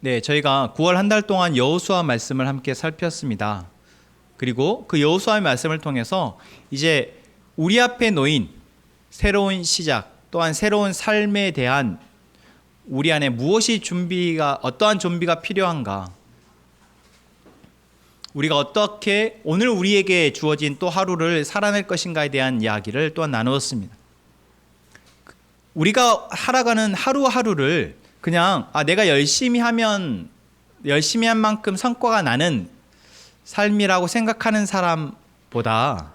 네, 저희가 9월 한 달 동안 여호수아 말씀을 함께 살폈습니다. 그리고 그 여호수아의 말씀을 통해서 이제 우리 앞에 놓인 새로운 시작, 또한 새로운 삶에 대한 우리 안에 어떠한 준비가 필요한가, 우리가 어떻게 오늘 우리에게 주어진 또 하루를 살아낼 것인가에 대한 이야기를 또한 나누었습니다. 우리가 살아가는 하루하루를 그냥 내가 열심히 한 만큼 성과가 나는 삶이라고 생각하는 사람보다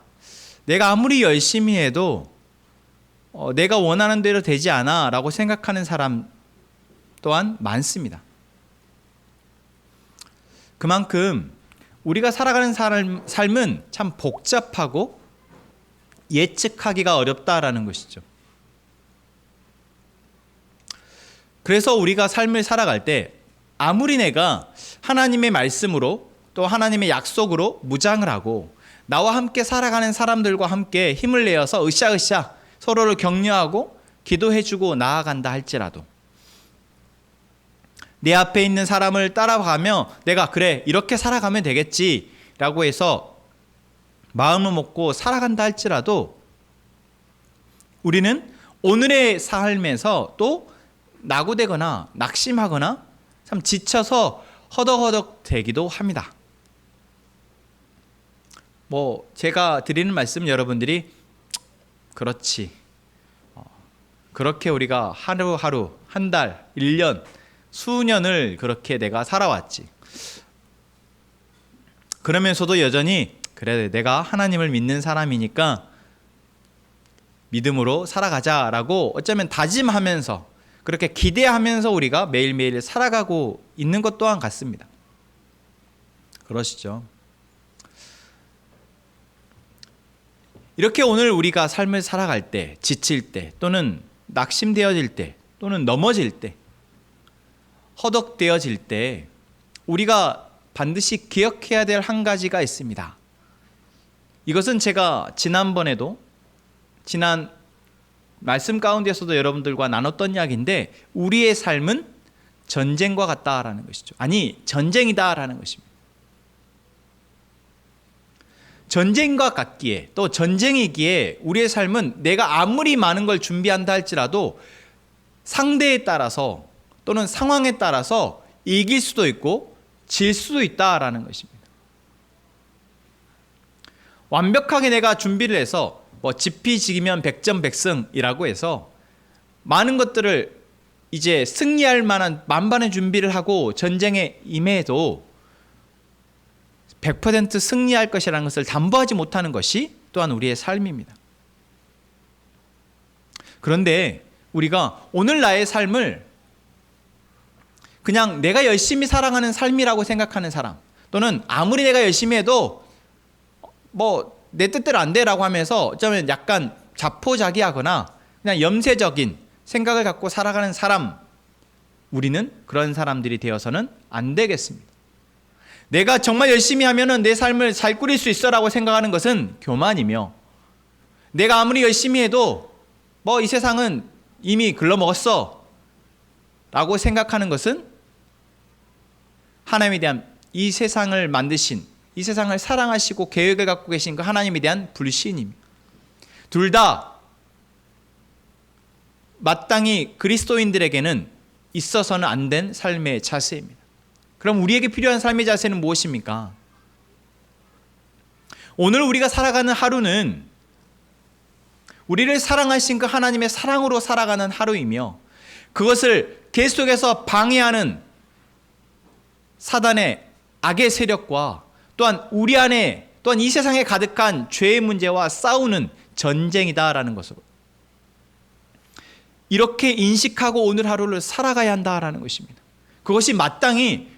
내가 아무리 열심히 해도 내가 원하는 대로 되지 않아 라고 생각하는 사람 또한 많습니다. 그만큼 우리가 살아가는 삶은 참 복잡하고 예측하기가 어렵다라는 것이죠. 그래서 우리가 삶을 살아갈 때 아무리 내가 하나님의 말씀으로 또 하나님의 약속으로 무장을 하고 나와 함께 살아가는 사람들과 함께 힘을 내어서 으쌰으쌰 서로를 격려하고 기도해주고 나아간다 할지라도 내 앞에 있는 사람을 따라가며 내가 그래 이렇게 살아가면 되겠지 라고 해서 마음을 먹고 살아간다 할지라도 우리는 오늘의 삶에서 또 낙오되거나 낙심하거나 참 지쳐서 허덕허덕 되기도 합니다. 제가 드리는 말씀 여러분들이 그렇지 그렇게 우리가 하루하루 한 달, 1년, 수년을 그렇게 내가 살아왔지. 그러면서도 여전히 그래 내가 하나님을 믿는 사람이니까 믿음으로 살아가자라고 어쩌면 다짐하면서 그렇게 기대하면서 우리가 매일매일 살아가고 있는 것 또한 같습니다. 그러시죠? 이렇게 오늘 우리가 삶을 살아갈 때, 지칠 때, 또는 낙심되어질 때, 또는 넘어질 때, 허덕되어질 때 우리가 반드시 기억해야 될 한 가지가 있습니다. 이것은 제가 지난번에도 지난 말씀 가운데서도 여러분들과 나눴던 이야기인데 우리의 삶은 전쟁과 같다라는 것이죠. 아니 전쟁이다라는 것입니다. 전쟁과 같기에 또 전쟁이기에 우리의 삶은 내가 아무리 많은 걸 준비한다 할지라도 상대에 따라서 또는 상황에 따라서 이길 수도 있고 질 수도 있다라는 것입니다. 완벽하게 내가 준비를 해서 지피지기면 백전백승이라고 해서 많은 것들을 이제 승리할 만한 만반의 준비를 하고 전쟁에 임해도 100% 승리할 것이라는 것을 담보하지 못하는 것이 또한 우리의 삶입니다. 그런데 우리가 오늘 나의 삶을 그냥 내가 열심히 살아가는 삶이라고 생각하는 사람, 또는 아무리 내가 열심히 해도 내 뜻대로 안 돼라고 하면서 어쩌면 약간 자포자기하거나 그냥 염세적인 생각을 갖고 살아가는 사람, 우리는 그런 사람들이 되어서는 안 되겠습니다. 내가 정말 열심히 하면은 내 삶을 잘 꾸릴 수 있어라고 생각하는 것은 교만이며, 내가 아무리 열심히 해도 이 세상은 이미 글러먹었어 라고 생각하는 것은 하나님에 대한 이 세상을 만드신, 이 세상을 사랑하시고 계획을 갖고 계신 그 하나님에 대한 불신입니다. 둘 다 마땅히 그리스도인들에게는 있어서는 안 된 삶의 자세입니다. 그럼 우리에게 필요한 삶의 자세는 무엇입니까? 오늘 우리가 살아가는 하루는 우리를 사랑하신 그 하나님의 사랑으로 살아가는 하루이며, 그것을 계속해서 방해하는 사단의 악의 세력과 또한 우리 안에 또한 이 세상에 가득한 죄의 문제와 싸우는 전쟁이다라는 것으로 이렇게 인식하고 오늘 하루를 살아가야 한다라는 것입니다. 그것이 마땅히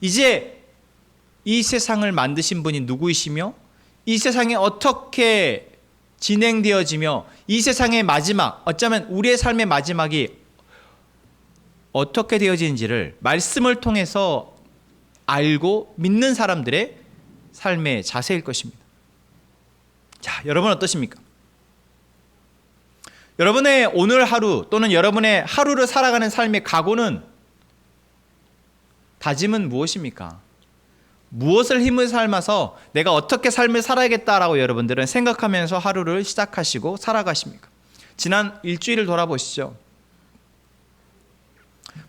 이제 이 세상을 만드신 분이 누구이시며 이 세상에 어떻게 진행되어지며 이 세상의 마지막, 어쩌면 우리의 삶의 마지막이 어떻게 되어지는지를 말씀을 통해서 알고 믿는 사람들의 삶의 자세일 것입니다. 자, 여러분 어떠십니까? 여러분의 오늘 하루 또는 여러분의 하루를 살아가는 삶의 각오는 다짐은 무엇입니까? 무엇을 힘을 삼아서 내가 어떻게 삶을 살아야겠다라고 여러분들은 생각하면서 하루를 시작하시고 살아가십니까? 지난 일주일을 돌아보시죠.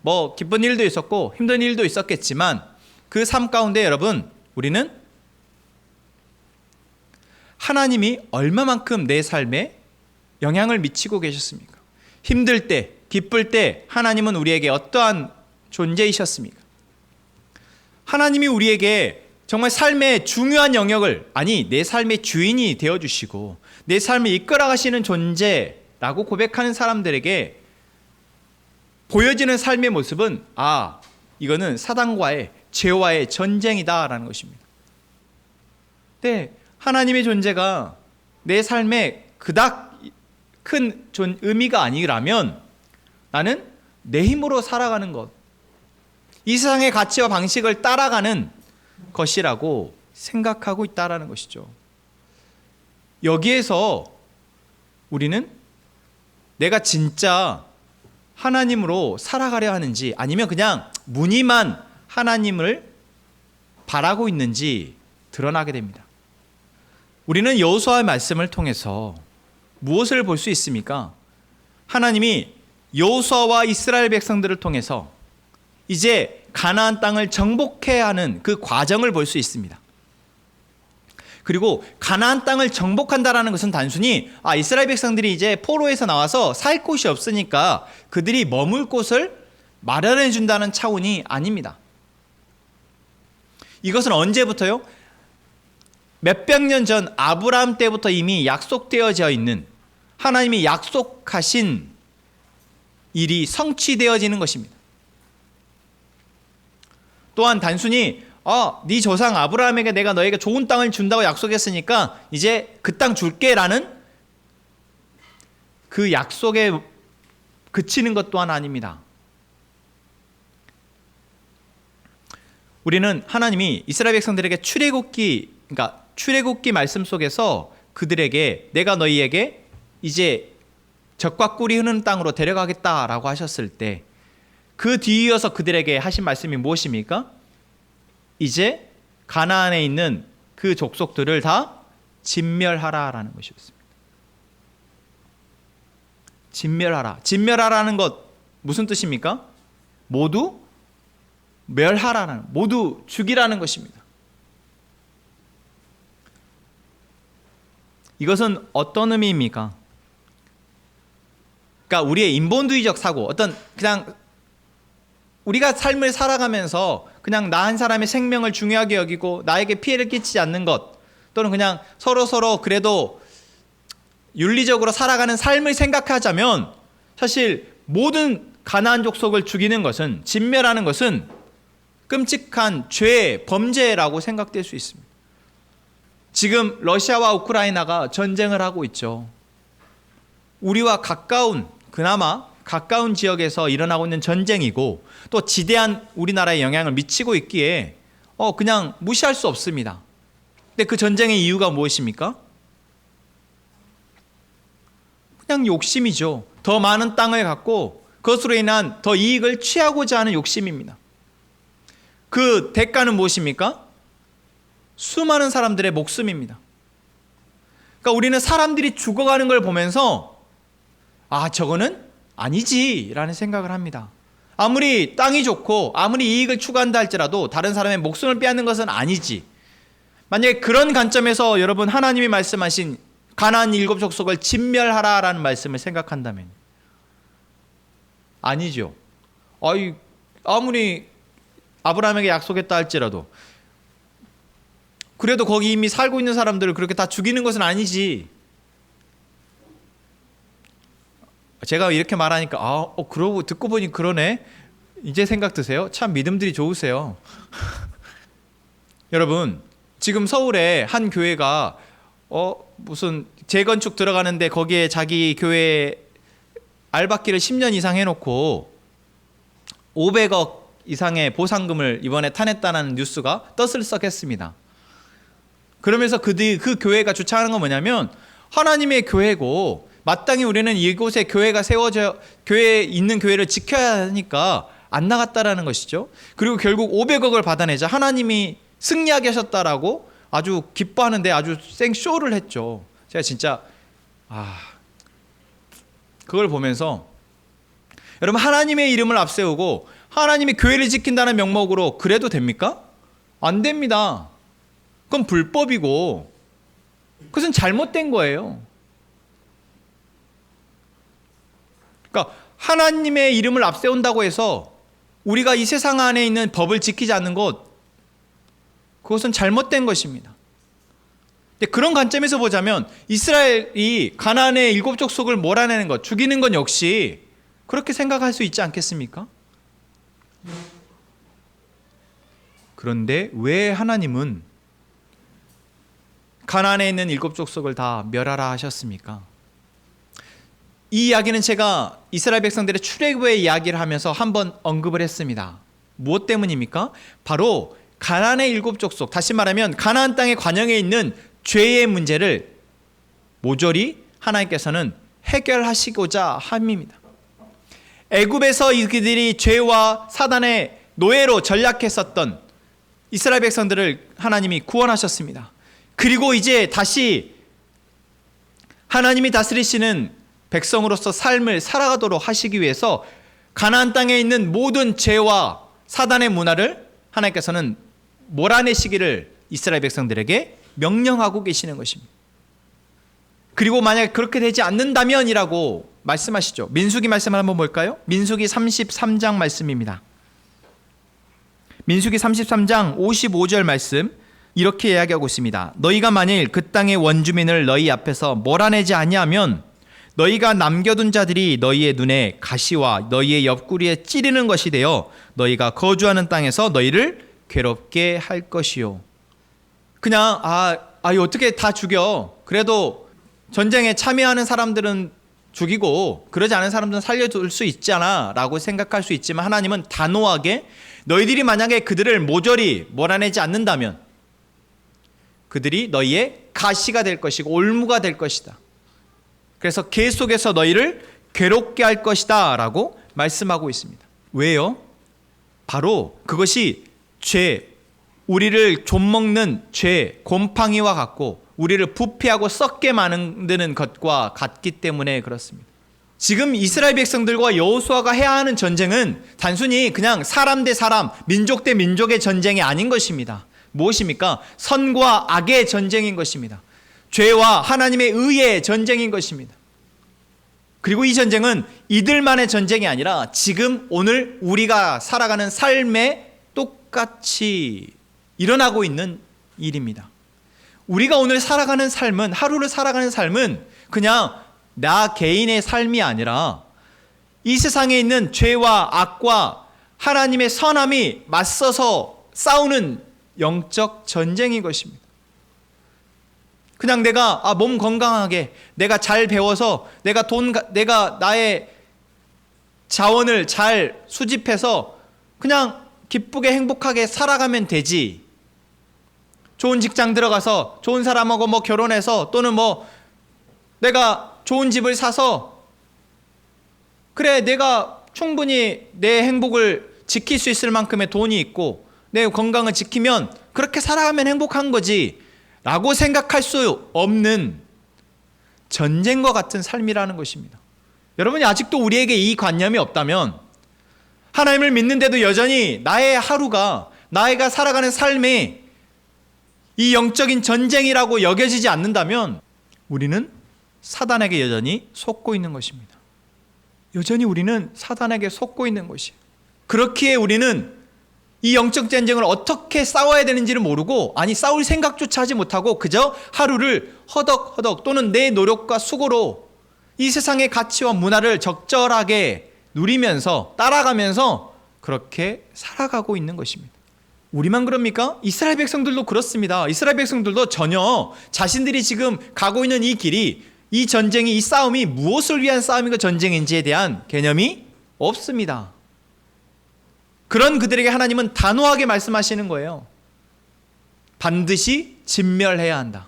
뭐 기쁜 일도 있었고 힘든 일도 있었겠지만 그 삶 가운데 여러분, 우리는 하나님이 얼마만큼 내 삶에 영향을 미치고 계셨습니까? 힘들 때, 기쁠 때 하나님은 우리에게 어떠한 존재이셨습니까? 하나님이 우리에게 정말 삶의 중요한 영역을, 아니 내 삶의 주인이 되어주시고 내 삶을 이끌어가시는 존재라고 고백하는 사람들에게 보여지는 삶의 모습은, 아, 이거는 사단과의, 죄와의 전쟁이다라는 것입니다. 네, 하나님의 존재가 내 삶에 그닥 큰 의미가 아니라면 나는 내 힘으로 살아가는 것, 이 세상의 가치와 방식을 따라가는 것이라고 생각하고 있다라는 것이죠. 여기에서 우리는 내가 진짜 하나님으로 살아가려 하는지, 아니면 그냥 무늬만 하나님을 바라고 있는지 드러나게 됩니다. 우리는 여호수아의 말씀을 통해서 무엇을 볼 수 있습니까? 하나님이 여호수아와 이스라엘 백성들을 통해서 이제 가나안 땅을 정복해야 하는 그 과정을 볼 수 있습니다. 그리고 가나안 땅을 정복한다라는 것은 단순히 이스라엘 백성들이 이제 포로에서 나와서 살 곳이 없으니까 그들이 머물 곳을 마련해 준다는 차원이 아닙니다. 이것은 언제부터요? 몇백 년 전 아브라함 때부터 이미 약속되어져 있는, 하나님이 약속하신 일이 성취되어지는 것입니다. 또한 단순히 네 조상 아브라함에게 내가 너에게 좋은 땅을 준다고 약속했으니까 이제 그 땅 줄게라는 그 약속에 그치는 것 또한 아닙니다. 우리는 하나님이 이스라엘 백성들에게 출애굽기 말씀 속에서 그들에게 내가 너희에게 이제 젖과 꿀이 흐르는 땅으로 데려가겠다라고 하셨을 때 그 뒤이어서 그들에게 하신 말씀이 무엇입니까? 이제 가나안에 있는 그 족속들을 다 진멸하라라는 것이었습니다. 진멸하라. 진멸하라는 것 무슨 뜻입니까? 모두 멸하라는, 모두 죽이라는 것입니다. 이것은 어떤 의미입니까? 그러니까 우리의 인본주의적 사고, 어떤 그냥 우리가 삶을 살아가면서 그냥 나 한 사람의 생명을 중요하게 여기고 나에게 피해를 끼치지 않는 것, 또는 그냥 서로 그래도 윤리적으로 살아가는 삶을 생각하자면 사실 모든 가나안 족속을 죽이는 것은, 진멸하는 것은 끔찍한 죄, 범죄라고 생각될 수 있습니다. 지금 러시아와 우크라이나가 전쟁을 하고 있죠. 우리와 그나마 가까운 지역에서 일어나고 있는 전쟁이고 또 지대한 우리나라에 영향을 미치고 있기에 그냥 무시할 수 없습니다. 근데 그 전쟁의 이유가 무엇입니까? 그냥 욕심이죠. 더 많은 땅을 갖고 그것으로 인한 더 이익을 취하고자 하는 욕심입니다. 그 대가는 무엇입니까? 수많은 사람들의 목숨입니다. 그러니까 우리는 사람들이 죽어가는 걸 보면서 저거는 아니지 라는 생각을 합니다. 아무리 땅이 좋고 아무리 이익을 추구한다 할지라도 다른 사람의 목숨을 빼앗는 것은 아니지. 만약에 그런 관점에서 여러분 하나님이 말씀하신 가나안 7 족속을 진멸하라라는 말씀을 생각한다면 아니죠. 아무리 아브라함에게 약속했다 할지라도 그래도 거기 이미 살고 있는 사람들을 그렇게 다 죽이는 것은 아니지. 제가 이렇게 말하니까 그러고 듣고 보니 그러네. 이제 생각 드세요? 참 믿음들이 좋으세요. 여러분, 지금 서울에 한 교회가 무슨 재건축 들어가는데 거기에 자기 교회 알박기를 10년 이상 해놓고 500억 이상의 보상금을 이번에 타냈다는 뉴스가 떠들썩했습니다. 그러면서 그 교회가 주창하는 건 뭐냐면 하나님의 교회고 마땅히 우리는 이곳에 교회가 세워져 교회에 있는 교회를 지켜야 하니까 안 나갔다라는 것이죠. 그리고 결국 500억을 받아내자 하나님이 승리하게 하셨다라고 아주 기뻐하는데 아주 생쇼를 했죠. 제가 진짜 그걸 보면서 여러분, 하나님의 이름을 앞세우고 하나님의 교회를 지킨다는 명목으로 그래도 됩니까? 안 됩니다. 그건 불법이고 그것은 잘못된 거예요. 그러니까 하나님의 이름을 앞세운다고 해서 우리가 이 세상 안에 있는 법을 지키지 않는 것, 그것은 잘못된 것입니다. 근데 그런 관점에서 보자면 이스라엘이 가나안의 7 족속을 몰아내는 것, 죽이는 건 역시 그렇게 생각할 수 있지 않겠습니까? 그런데 왜 하나님은 가나안에 있는 7 족속을 다 멸하라 하셨습니까? 이 이야기는 제가 이스라엘 백성들의 출애굽의 이야기를 하면서 한번 언급을 했습니다. 무엇 때문입니까? 바로 가나안의 7 족속, 다시 말하면 가나안 땅의 관영에 있는 죄의 문제를 모조리 하나님께서는 해결하시고자 함입니다. 애굽에서 그들이 죄와 사단의 노예로 전락했었던 이스라엘 백성들을 하나님이 구원하셨습니다. 그리고 이제 다시 하나님이 다스리시는 백성으로서 삶을 살아가도록 하시기 위해서 가나안 땅에 있는 모든 죄와 사단의 문화를 하나님께서는 몰아내시기를 이스라엘 백성들에게 명령하고 계시는 것입니다. 그리고 만약 그렇게 되지 않는다면이라고 말씀하시죠. 민수기 말씀을 한번 볼까요? 민수기 33장 말씀입니다. 민수기 33장 55절 말씀, 이렇게 이야기하고 있습니다. 너희가 만일 그 땅의 원주민을 너희 앞에서 몰아내지 아니하면 너희가 남겨둔 자들이 너희의 눈에 가시와 너희의 옆구리에 찌르는 것이 되어 너희가 거주하는 땅에서 너희를 괴롭게 할 것이요. 그냥 어떻게 다 죽여, 그래도 전쟁에 참여하는 사람들은 죽이고 그러지 않은 사람들은 살려둘 수 있잖아 라고 생각할 수 있지만, 하나님은 단호하게 너희들이 만약에 그들을 모조리 몰아내지 않는다면 그들이 너희의 가시가 될 것이고 올무가 될 것이다. 그래서 계속해서 너희를 괴롭게 할 것이다 라고 말씀하고 있습니다. 왜요? 바로 그것이 죄, 우리를 좀먹는 죄, 곰팡이와 같고 우리를 부패하고 썩게 만드는 것과 같기 때문에 그렇습니다. 지금 이스라엘 백성들과 여호수아가 해야 하는 전쟁은 단순히 그냥 사람 대 사람, 민족 대 민족의 전쟁이 아닌 것입니다. 무엇입니까? 선과 악의 전쟁인 것입니다. 죄와 하나님의 의의 전쟁인 것입니다. 그리고 이 전쟁은 이들만의 전쟁이 아니라 지금 오늘 우리가 살아가는 삶에 똑같이 일어나고 있는 일입니다. 우리가 오늘 살아가는 삶은, 하루를 살아가는 삶은 그냥 나 개인의 삶이 아니라 이 세상에 있는 죄와 악과 하나님의 선함이 맞서서 싸우는 영적 전쟁인 것입니다. 그냥 내가 몸 건강하게, 내가 잘 배워서, 내가 나의 자원을 잘 수집해서 그냥 기쁘게 행복하게 살아가면 되지. 좋은 직장 들어가서 좋은 사람하고 결혼해서, 또는 내가 좋은 집을 사서, 그래 내가 충분히 내 행복을 지킬 수 있을 만큼의 돈이 있고 내 건강을 지키면 그렇게 살아가면 행복한 거지 라고 생각할 수 없는 전쟁과 같은 삶이라는 것입니다. 여러분이 아직도 우리에게 이 관념이 없다면, 하나님을 믿는데도 여전히 나의 하루가, 나이가 살아가는 삶이 이 영적인 전쟁이라고 여겨지지 않는다면 우리는 사단에게 여전히 속고 있는 것입니다. 여전히 우리는 사단에게 속고 있는 것이에요. 그렇기에 우리는 이 영적 전쟁을 어떻게 싸워야 되는지를 모르고, 싸울 생각조차 하지 못하고 그저 하루를 허덕허덕 또는 내 노력과 수고로 이 세상의 가치와 문화를 적절하게 누리면서 따라가면서 그렇게 살아가고 있는 것입니다. 우리만 그럽니까? 이스라엘 백성들도 그렇습니다. 이스라엘 백성들도 전혀 자신들이 지금 가고 있는 이 길이, 이 전쟁이, 이 싸움이 무엇을 위한 싸움이고 전쟁인지에 대한 개념이 없습니다. 그런 그들에게 하나님은 단호하게 말씀하시는 거예요. 반드시 진멸해야 한다.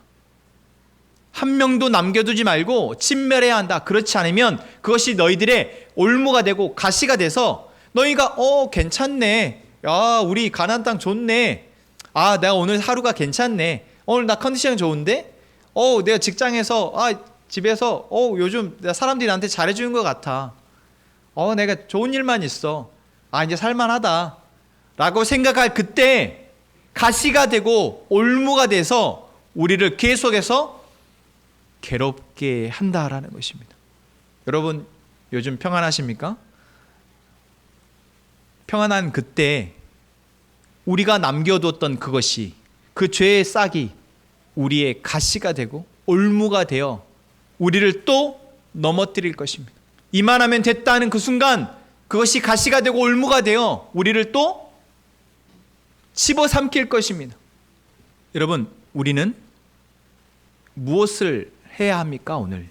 한 명도 남겨두지 말고 진멸해야 한다. 그렇지 않으면 그것이 너희들의 올무가 되고 가시가 돼서 너희가 괜찮네. 야, 우리 가나안 땅 좋네. 아, 내가 오늘 하루가 괜찮네. 오늘 나 컨디션 좋은데? 내가 직장에서 집에서 요즘 사람들이 나한테 잘해주는 것 같아. 내가 좋은 일만 있어. 이제 살만하다 라고 생각할 그때 가시가 되고 올무가 돼서 우리를 계속해서 괴롭게 한다라는 것입니다. 여러분, 요즘 평안하십니까? 평안한 그때 우리가 남겨뒀던 그것이, 그 죄의 싹이 우리의 가시가 되고 올무가 되어 우리를 또 넘어뜨릴 것입니다. 이만하면 됐다는 그 순간 그것이 가시가 되고 올무가 되어 우리를 또 집어삼킬 것입니다. 여러분, 우리는 무엇을 해야 합니까? 오늘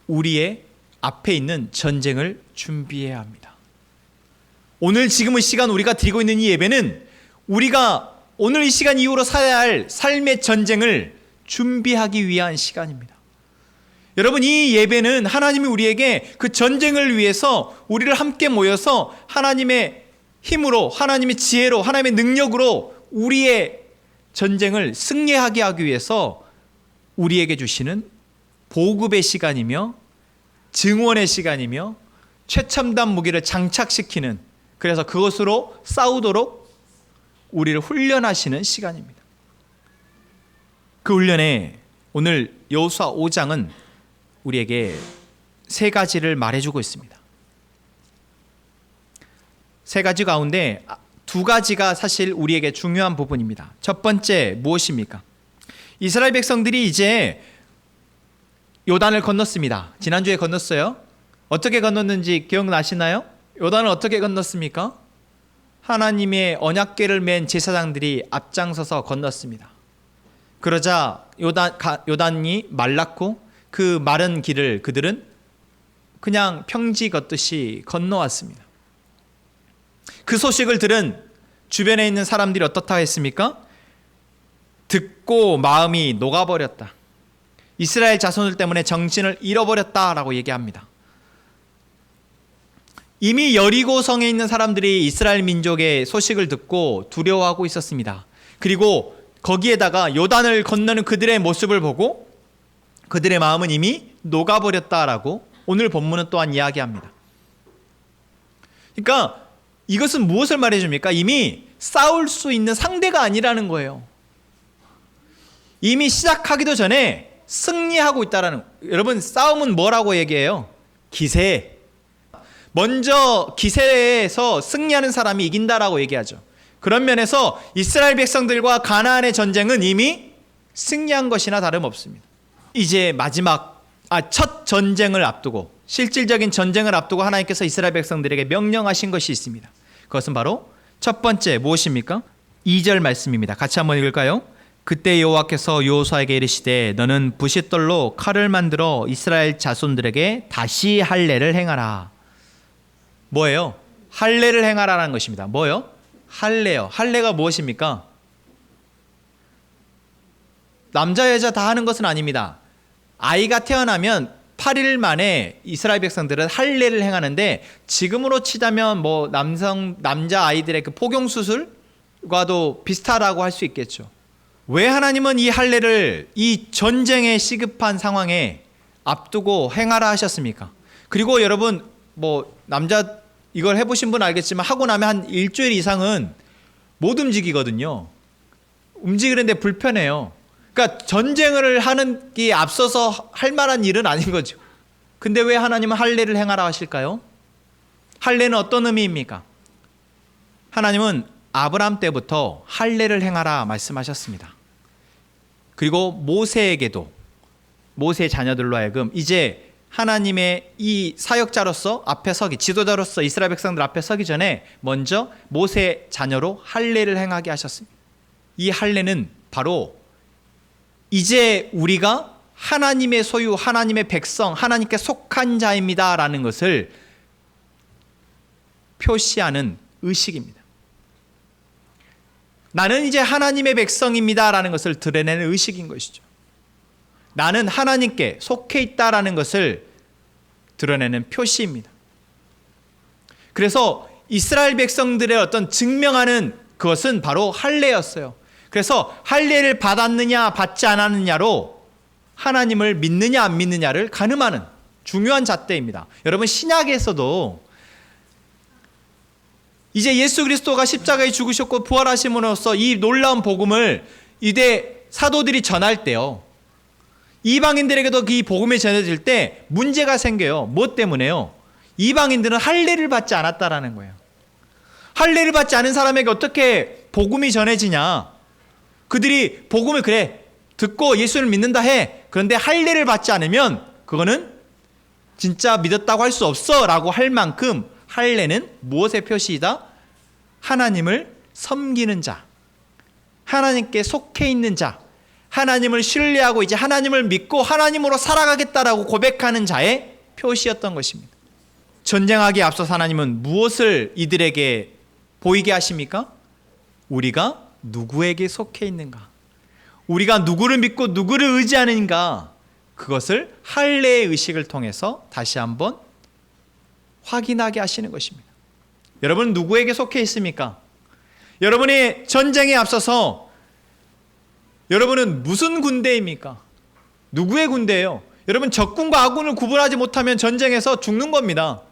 우리의 앞에 있는 전쟁을 준비해야 합니다. 오늘 지금 이 시간 우리가 드리고 있는 이 예배는 우리가 오늘 이 시간 이후로 살아야 할 삶의 전쟁을 준비하기 위한 시간입니다. 여러분, 이 예배는 하나님이 우리에게 그 전쟁을 위해서 우리를 함께 모여서 하나님의 힘으로, 하나님의 지혜로, 하나님의 능력으로 우리의 전쟁을 승리하게 하기 위해서 우리에게 주시는 보급의 시간이며 증원의 시간이며 최첨단 무기를 장착시키는, 그래서 그것으로 싸우도록 우리를 훈련하시는 시간입니다. 그 훈련에 오늘 여호수아 5장은 우리에게 세 가지를 말해주고 있습니다. 세 가지 가운데 두 가지가 사실 우리에게 중요한 부분입니다. 첫 번째, 무엇입니까? 이스라엘 백성들이 이제 요단을 건넜습니다. 지난주에 건넜어요. 어떻게 건넜는지 기억나시나요? 요단을 어떻게 건넜습니까? 하나님의 언약궤를 맨 제사장들이 앞장서서 건넜습니다. 그러자 요단이 말랐고 그 마른 길을 그들은 그냥 평지 걷듯이 건너왔습니다. 그 소식을 들은 주변에 있는 사람들이 어떻다 했습니까? 듣고 마음이 녹아버렸다. 이스라엘 자손들 때문에 정신을 잃어버렸다라고 얘기합니다. 이미 여리고성에 있는 사람들이 이스라엘 민족의 소식을 듣고 두려워하고 있었습니다. 그리고 거기에다가 요단을 건너는 그들의 모습을 보고 그들의 마음은 이미 녹아버렸다라고 오늘 본문은 또한 이야기합니다. 그러니까 이것은 무엇을 말해줍니까? 이미 싸울 수 있는 상대가 아니라는 거예요. 이미 시작하기도 전에 승리하고 있다라는 거예요. 여러분, 싸움은 뭐라고 얘기해요? 기세. 먼저 기세에서 승리하는 사람이 이긴다라고 얘기하죠. 그런 면에서 이스라엘 백성들과 가나안의 전쟁은 이미 승리한 것이나 다름없습니다. 이제 첫 전쟁을 앞두고, 실질적인 전쟁을 앞두고 하나님께서 이스라엘 백성들에게 명령하신 것이 있습니다. 그것은 바로 첫 번째 무엇입니까? 2절 말씀입니다. 같이 한번 읽을까요? 그때 여호와께서 여호수아에게 이르시되 너는 부싯돌로 칼을 만들어 이스라엘 자손들에게 다시 할례를 행하라. 뭐예요? 할례를 행하라는 것입니다. 뭐예요? 할례요. 할례가 무엇입니까? 남자 여자 다 하는 것은 아닙니다. 아이가 태어나면 8일 만에 이스라엘 백성들은 할례를 행하는데, 지금으로 치자면 남자 아이들의 그 포경 수술과도 비슷하다고 할 수 있겠죠. 왜 하나님은 이 할례를 이 전쟁에 시급한 상황에 앞두고 행하라 하셨습니까? 그리고 여러분, 남자 이걸 해보신 분 알겠지만 하고 나면 한 일주일 이상은 못 움직이거든요. 움직이는데 불편해요. 그러니까 전쟁을 하는 게 앞서서 할 만한 일은 아닌 거죠. 근데 왜 하나님은 할례를 행하라 하실까요? 할례는 어떤 의미입니까? 하나님은 아브라함 때부터 할례를 행하라 말씀하셨습니다. 그리고 모세에게도, 모세 자녀들로 하여금 이제 하나님의 이 사역자로서 앞에 서기, 지도자로서 이스라엘 백성들 앞에 서기 전에 먼저 모세 자녀로 할례를 행하게 하셨습니다. 이 할례는 바로 이제 우리가 하나님의 소유, 하나님의 백성, 하나님께 속한 자입니다라는 것을 표시하는 의식입니다. 나는 이제 하나님의 백성입니다라는 것을 드러내는 의식인 것이죠. 나는 하나님께 속해 있다라는 것을 드러내는 표시입니다. 그래서 이스라엘 백성들의 어떤 증명하는 그것은 바로 할례였어요. 그래서 할례를 받았느냐 받지 않았느냐로 하나님을 믿느냐 안 믿느냐를 가늠하는 중요한 잣대입니다. 여러분, 신약에서도 이제 예수 그리스도가 십자가에 죽으셨고 부활하심으로써 이 놀라운 복음을 이제 사도들이 전할 때요, 이방인들에게도 이 복음이 전해질 때 문제가 생겨요. 무엇 때문에요? 이방인들은 할례를 받지 않았다라는 거예요. 할례를 받지 않은 사람에게 어떻게 복음이 전해지냐? 그들이 복음을 그래 듣고 예수를 믿는다 해. 그런데 할례를 받지 않으면 그거는 진짜 믿었다고 할 수 없어 라고 할 만큼 할례는 무엇의 표시이다? 하나님을 섬기는 자, 하나님께 속해 있는 자, 하나님을 신뢰하고 이제 하나님을 믿고 하나님으로 살아가겠다라고 고백하는 자의 표시였던 것입니다. 전쟁하기에 앞서서 하나님은 무엇을 이들에게 보이게 하십니까? 우리가 누구에게 속해 있는가, 우리가 누구를 믿고 누구를 의지하는가, 그것을 할례의 의식을 통해서 다시 한번 확인하게 하시는 것입니다. 여러분, 누구에게 속해 있습니까? 여러분이 전쟁에 앞서서 여러분은 무슨 군대입니까? 누구의 군대예요? 여러분, 적군과 아군을 구분하지 못하면 전쟁에서 죽는 겁니다.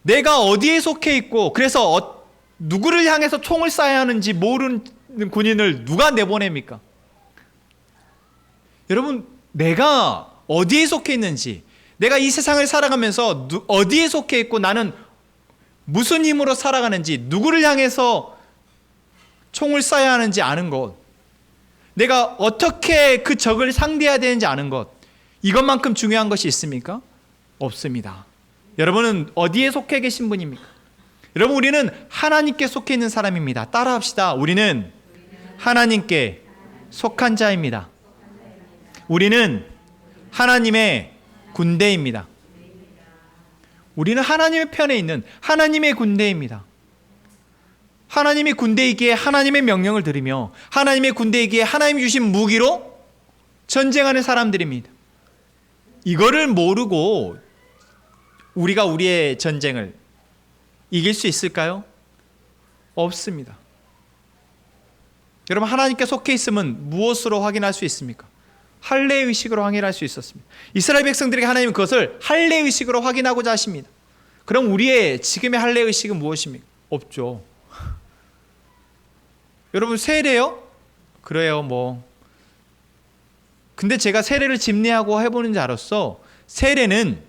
내가 어디에 속해 있고 그래서 누구를 향해서 총을 쏴야 하는지 모르는 군인을 누가 내보냅니까? 여러분, 내가 어디에 속해 있는지, 내가 이 세상을 살아가면서 어디에 속해 있고 나는 무슨 힘으로 살아가는지, 누구를 향해서 총을 쏴야 하는지 아는 것, 내가 어떻게 그 적을 상대해야 되는지 아는 것, 이것만큼 중요한 것이 있습니까? 없습니다. 여러분은 어디에 속해 계신 분입니까? 여러분, 우리는 하나님께 속해 있는 사람입니다. 따라합시다. 우리는 하나님께 속한 자입니다. 우리는 하나님의 군대입니다. 우리는 하나님의 편에 있는 하나님의 군대입니다. 하나님의 군대이기에 하나님의 명령을 들으며 하나님의 군대이기에 하나님이 주신 무기로 전쟁하는 사람들입니다. 이거를 모르고 우리가 우리의 전쟁을 이길 수 있을까요? 없습니다. 여러분, 하나님께 속해 있으면 무엇으로 확인할 수 있습니까? 할례 의식으로 확인할 수 있었습니다. 이스라엘 백성들에게 하나님은 그것을 할례 의식으로 확인하고자 하십니다. 그럼 우리의 지금의 할례 의식은 무엇입니까? 없죠. 여러분, 세례요? 그래요, 뭐. 근데 제가 세례를 집례하고 해보는 자로서 세례는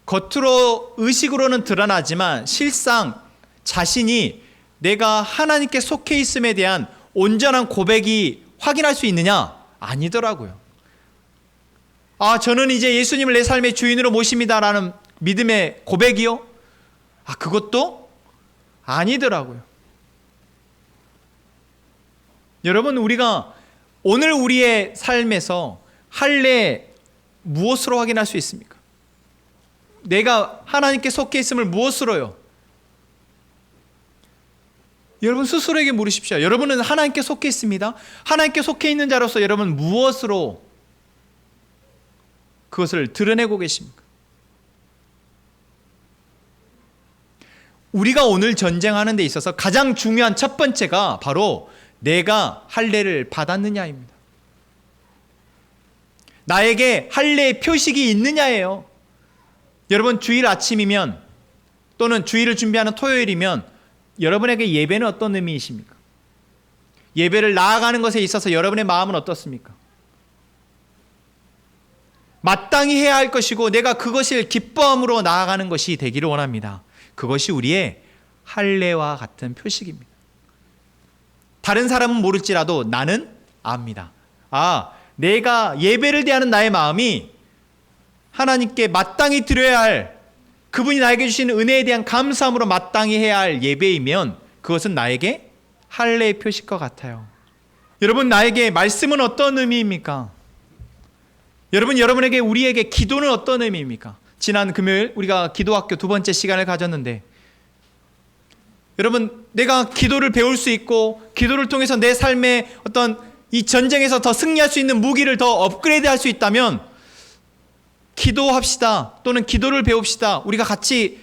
겉으로 의식으로는 드러나지만 실상 자신이 내가 하나님께 속해 있음에 대한 온전한 고백이 확인할 수 있느냐? 아니더라고요. 아, 저는 이제 예수님을 내 삶의 주인으로 모십니다라는 믿음의 고백이요? 아, 그것도 아니더라고요. 여러분, 우리가 오늘 우리의 삶에서 할례 무엇으로 확인할 수 있습니까? 내가 하나님께 속해 있음을 무엇으로요? 여러분, 스스로에게 물으십시오. 여러분은 하나님께 속해 있습니다. 하나님께 속해 있는 자로서 여러분 무엇으로 그것을 드러내고 계십니까? 우리가 오늘 전쟁하는 데 있어서 가장 중요한 첫 번째가 바로 내가 할례를 받았느냐입니다. 나에게 할례의 표식이 있느냐예요. 여러분, 주일 아침이면 또는 주일을 준비하는 토요일이면 여러분에게 예배는 어떤 의미이십니까? 예배를 나아가는 것에 있어서 여러분의 마음은 어떻습니까? 마땅히 해야 할 것이고 내가 그것을 기뻐함으로 나아가는 것이 되기를 원합니다. 그것이 우리의 할례와 같은 표식입니다. 다른 사람은 모를지라도 나는 압니다. 아, 내가 예배를 대하는 나의 마음이 하나님께 마땅히 드려야 할, 그분이 나에게 주신 은혜에 대한 감사함으로 마땅히 해야 할 예배이면 그것은 나에게 할례의 표식과 같아요. 여러분, 나에게 말씀은 어떤 의미입니까? 여러분, 여러분에게 우리에게 기도는 어떤 의미입니까? 지난 금요일 우리가 기도학교 두 번째 시간을 가졌는데, 여러분, 내가 기도를 배울 수 있고 기도를 통해서 내 삶의 어떤 이 전쟁에서 더 승리할 수 있는 무기를 더 업그레이드할 수 있다면 기도합시다 또는 기도를 배웁시다, 우리가 같이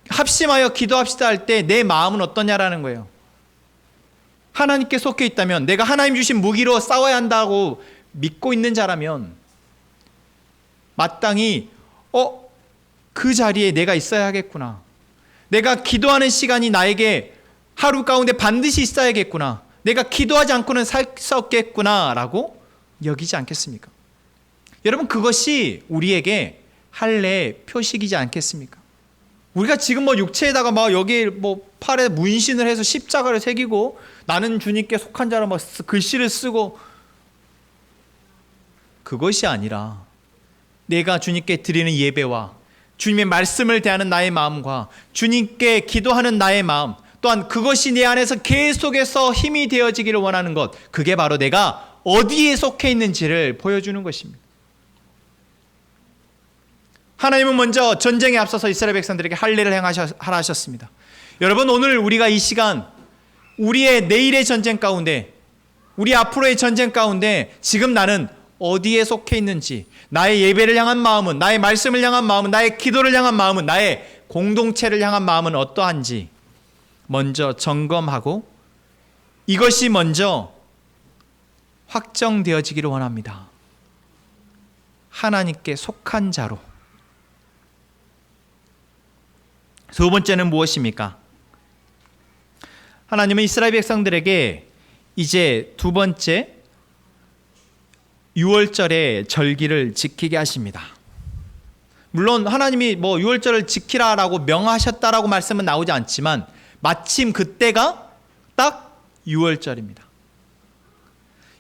합심하여 기도합시다 할 때 내 마음은 어떠냐라는 거예요. 하나님께 속해 있다면, 내가 하나님 주신 무기로 싸워야 한다고 믿고 있는 자라면 마땅히 그 자리에 내가 있어야 하겠구나, 내가 기도하는 시간이 나에게 하루 가운데 반드시 있어야겠구나, 내가 기도하지 않고는 살 수 없겠구나 라고 여기지 않겠습니까? 여러분, 그것이 우리에게 할례의 표식이지 않겠습니까? 우리가 지금 육체에다가 여기 팔에 문신을 해서 십자가를 새기고 나는 주님께 속한 자라 글씨를 쓰고, 그것이 아니라 내가 주님께 드리는 예배와 주님의 말씀을 대하는 나의 마음과 주님께 기도하는 나의 마음, 또한 그것이 내 안에서 계속해서 힘이 되어지기를 원하는 것, 그게 바로 내가 어디에 속해 있는지를 보여주는 것입니다. 하나님은 먼저 전쟁에 앞서서 이스라엘 백성들에게 할례를 하라 하셨습니다. 여러분, 오늘 우리가 이 시간 우리의 내일의 전쟁 가운데, 우리 앞으로의 전쟁 가운데 지금 나는 어디에 속해 있는지, 나의 예배를 향한 마음은, 나의 말씀을 향한 마음은, 나의 기도를 향한 마음은, 나의 공동체를 향한 마음은 어떠한지 먼저 점검하고 이것이 먼저 확정되어지기를 원합니다. 하나님께 속한 자로. 두 번째는 무엇입니까? 하나님은 이스라엘 백성들에게 이제 두 번째 유월절의 절기를 지키게 하십니다. 물론 하나님이 유월절을 지키라라고 명하셨다라고 말씀은 나오지 않지만 마침 그때가 딱 유월절입니다.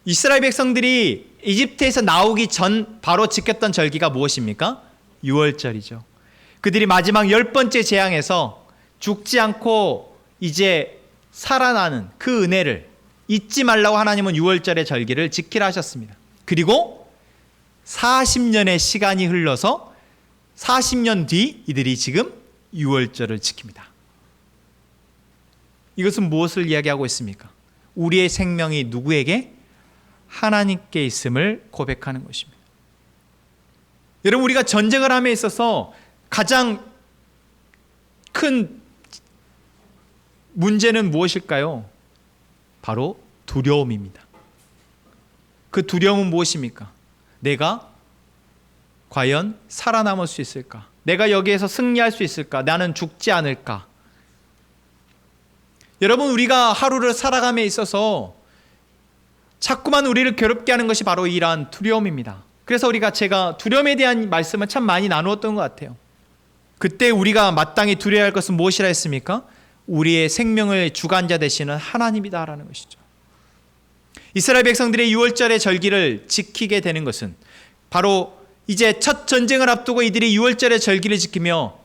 이스라엘 백성들이 이집트에서 나오기 전 바로 지켰던 절기가 무엇입니까? 유월절이죠. 그들이 마지막 10번째 재앙에서 죽지 않고 이제 살아나는 그 은혜를 잊지 말라고 하나님은 유월절의 절기를 지키라 하셨습니다. 그리고 40년의 시간이 흘러서 40년 뒤 이들이 지금 유월절을 지킵니다. 이것은 무엇을 이야기하고 있습니까? 우리의 생명이 누구에게? 하나님께 있음을 고백하는 것입니다. 여러분, 우리가 전쟁을 함에 있어서 가장 큰 문제는 무엇일까요? 바로 두려움입니다. 그 두려움은 무엇입니까? 내가 과연 살아남을 수 있을까? 내가 여기에서 승리할 수 있을까? 나는 죽지 않을까? 여러분, 우리가 하루를 살아감에 있어서 자꾸만 우리를 괴롭게 하는 것이 바로 이러한 두려움입니다. 그래서 제가 두려움에 대한 말씀을 참 많이 나누었던 것 같아요. 그때 우리가 마땅히 두려워야 할 것은 무엇이라 했습니까? 우리의 생명을 주관자 되시는 하나님이다라는 것이죠. 이스라엘 백성들의 유월절의 절기를 지키게 되는 것은 바로 이제 첫 전쟁을 앞두고 이들이 유월절의 절기를 지키며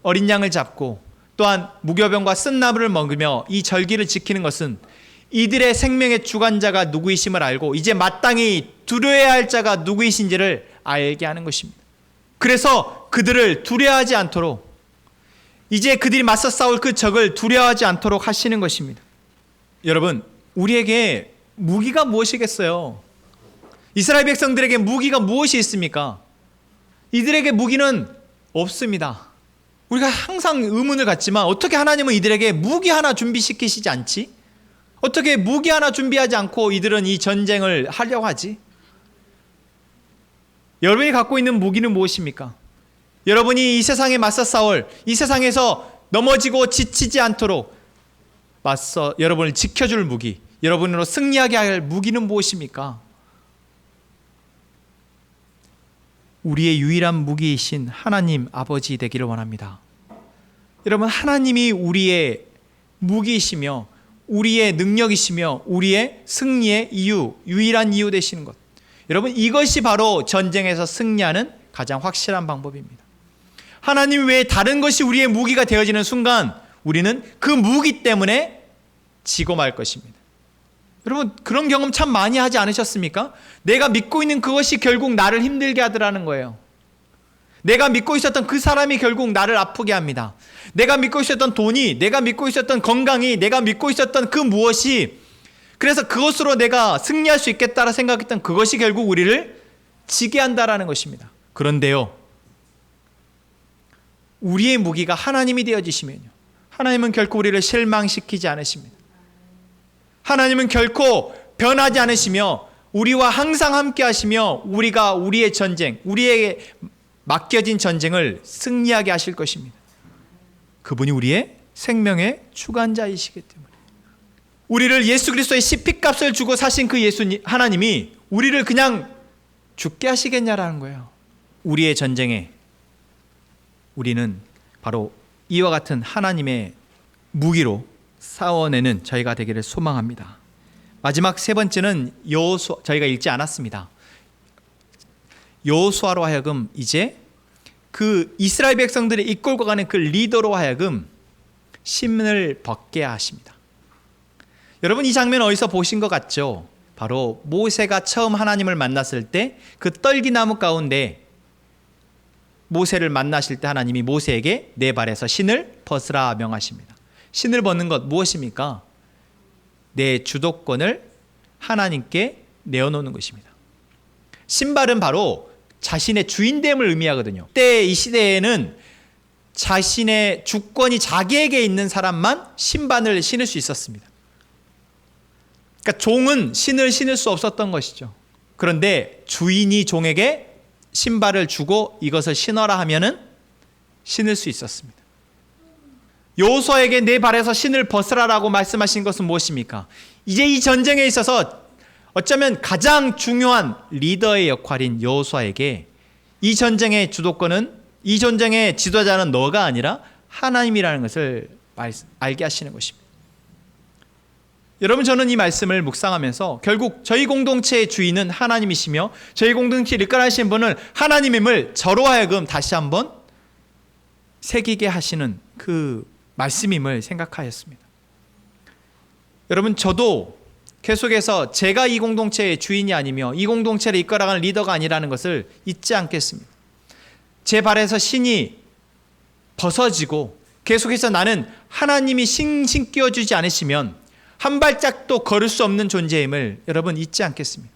어린 양을 잡고 또한 무교병과 쓴나물을 먹으며 이 절기를 지키는 것은 이들의 생명의 주관자가 누구이심을 알고 이제 마땅히 두려워야 할 자가 누구이신지를 알게 하는 것입니다. 그래서 그들을 두려워하지 않도록, 이제 그들이 맞서 싸울 그 적을 두려워하지 않도록 하시는 것입니다. 여러분, 우리에게 무기가 무엇이겠어요? 이스라엘 백성들에게 무기가 무엇이 있습니까? 이들에게 무기는 없습니다. 우리가 항상 의문을 갖지만 어떻게 하나님은 이들에게 무기 하나 준비시키시지 않지? 어떻게 무기 하나 준비하지 않고 이들은 이 전쟁을 하려고 하지? 여러분이 갖고 있는 무기는 무엇입니까? 여러분이 이 세상에 맞서 싸울, 이 세상에서 넘어지고 지치지 않도록 맞서 여러분을 지켜줄 무기, 여러분으로 승리하게 할 무기는 무엇입니까? 우리의 유일한 무기이신 하나님 아버지 되기를 원합니다. 여러분, 하나님이 우리의 무기이시며 우리의 능력이시며 우리의 승리의 이유, 유일한 이유 되시는 것, 여러분, 이것이 바로 전쟁에서 승리하는 가장 확실한 방법입니다. 하나님 외에 다른 것이 우리의 무기가 되어지는 순간 우리는 그 무기 때문에 지고 말 것입니다. 여러분, 그런 경험 참 많이 하지 않으셨습니까? 내가 믿고 있는 그것이 결국 나를 힘들게 하더라는 거예요. 내가 믿고 있었던 그 사람이 결국 나를 아프게 합니다. 내가 믿고 있었던 돈이, 내가 믿고 있었던 건강이, 내가 믿고 있었던 그 무엇이, 그래서 그것으로 내가 승리할 수 있겠다라 생각했던 그것이 결국 우리를 지게 한다라는 것입니다. 그런데요, 우리의 무기가 하나님이 되어지시면요, 하나님은 결코 우리를 실망시키지 않으십니다. 하나님은 결코 변하지 않으시며 우리와 항상 함께 하시며 우리가 우리의 전쟁, 우리에게 맡겨진 전쟁을 승리하게 하실 것입니다. 그분이 우리의 생명의 주관자이시기 때문에, 우리를 예수 그리스도의 십핏값을 주고 사신 그 예수님 하나님이 우리를 그냥 죽게 하시겠냐라는 거예요. 우리의 전쟁에 우리는 바로 이와 같은 하나님의 무기로 싸워내는 저희가 되기를 소망합니다. 마지막 세 번째는 여호수아, 저희가 읽지 않았습니다. 여호수아로 하여금 이제 그 이스라엘 백성들을 이끌고 가는 그 리더로 하여금 신을 벗게 하십니다. 여러분, 이 장면 어디서 보신 것 같죠? 바로 모세가 처음 하나님을 만났을 때 그 떨기나무 가운데 모세를 만나실 때 하나님이 모세에게 내 발에서 신을 벗으라 명하십니다. 신을 벗는 것 무엇입니까? 내 주도권을 하나님께 내어놓는 것입니다. 신발은 바로 자신의 주인됨을 의미하거든요. 그때 이 시대에는 자신의 주권이 자기에게 있는 사람만 신발을 신을 수 있었습니다. 그러니까 종은 신을 신을 수 없었던 것이죠. 그런데 주인이 종에게 신발을 주고 이것을 신어라 하면은 신을 수 있었습니다. 여호수아에게 내 발에서 신을 벗으라라고 말씀하신 것은 무엇입니까? 이제 이 전쟁에 있어서 어쩌면 가장 중요한 리더의 역할인 여호수아에게 이 전쟁의 주도권은, 이 전쟁의 지도자는 너가 아니라 하나님이라는 것을 알게 하시는 것입니다. 여러분, 저는 이 말씀을 묵상하면서 결국 저희 공동체의 주인은 하나님이시며 저희 공동체를 이끌어가시는 분은 하나님임을 저로 하여금 다시 한번 새기게 하시는 그 말씀임을 생각하였습니다. 여러분, 저도 계속해서 제가 이 공동체의 주인이 아니며 이 공동체를 이끌어가는 리더가 아니라는 것을 잊지 않겠습니다. 제 발에서 신이 벗어지고 계속해서 나는 하나님이 신 끼워주지 않으시면 한 발짝도 걸을 수 없는 존재임을 여러분 잊지 않겠습니다.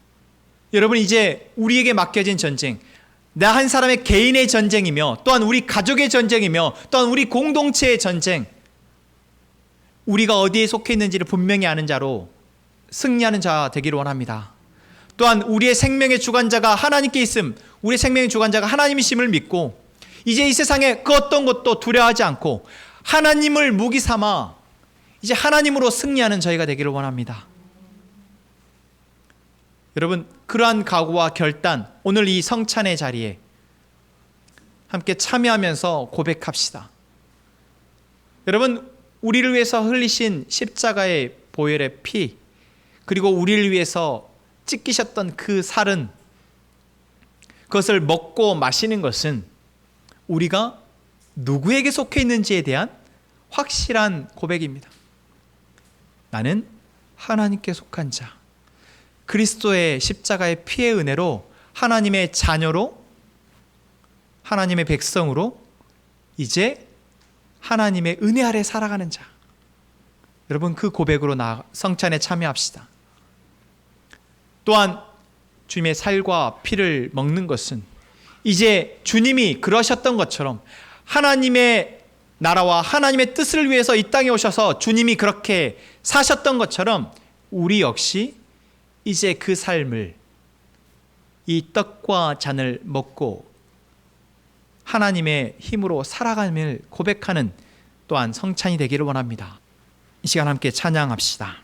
여러분, 이제 우리에게 맡겨진 전쟁, 나 한 사람의 개인의 전쟁이며 또한 우리 가족의 전쟁이며 또한 우리 공동체의 전쟁, 우리가 어디에 속해 있는지를 분명히 아는 자로 승리하는 자 되기를 원합니다. 또한 우리의 생명의 주관자가 하나님께 있음, 우리의 생명의 주관자가 하나님이심을 믿고 이제 이 세상에 그 어떤 것도 두려워하지 않고 하나님을 무기 삼아 이제 하나님으로 승리하는 저희가 되기를 원합니다. 여러분, 그러한 각오와 결단, 오늘 이 성찬의 자리에 함께 참여하면서 고백합시다. 여러분, 우리를 위해서 흘리신 십자가의 보혈의 피, 그리고 우리를 위해서 찢기셨던 그 살은, 그것을 먹고 마시는 것은 우리가 누구에게 속해 있는지에 대한 확실한 고백입니다. 나는 하나님께 속한 자, 그리스도의 십자가의 피의 은혜로 하나님의 자녀로, 하나님의 백성으로 이제 하나님의 은혜 아래 살아가는 자. 여러분, 그 고백으로 성찬에 참여합시다. 또한 주님의 살과 피를 먹는 것은 이제 주님이 그러셨던 것처럼 하나님의 나라와 하나님의 뜻을 위해서 이 땅에 오셔서 주님이 그렇게 사셨던 것처럼 우리 역시 이제 그 삶을, 이 떡과 잔을 먹고 하나님의 힘으로 살아감을 고백하는 또한 성찬이 되기를 원합니다. 이 시간 함께 찬양합시다.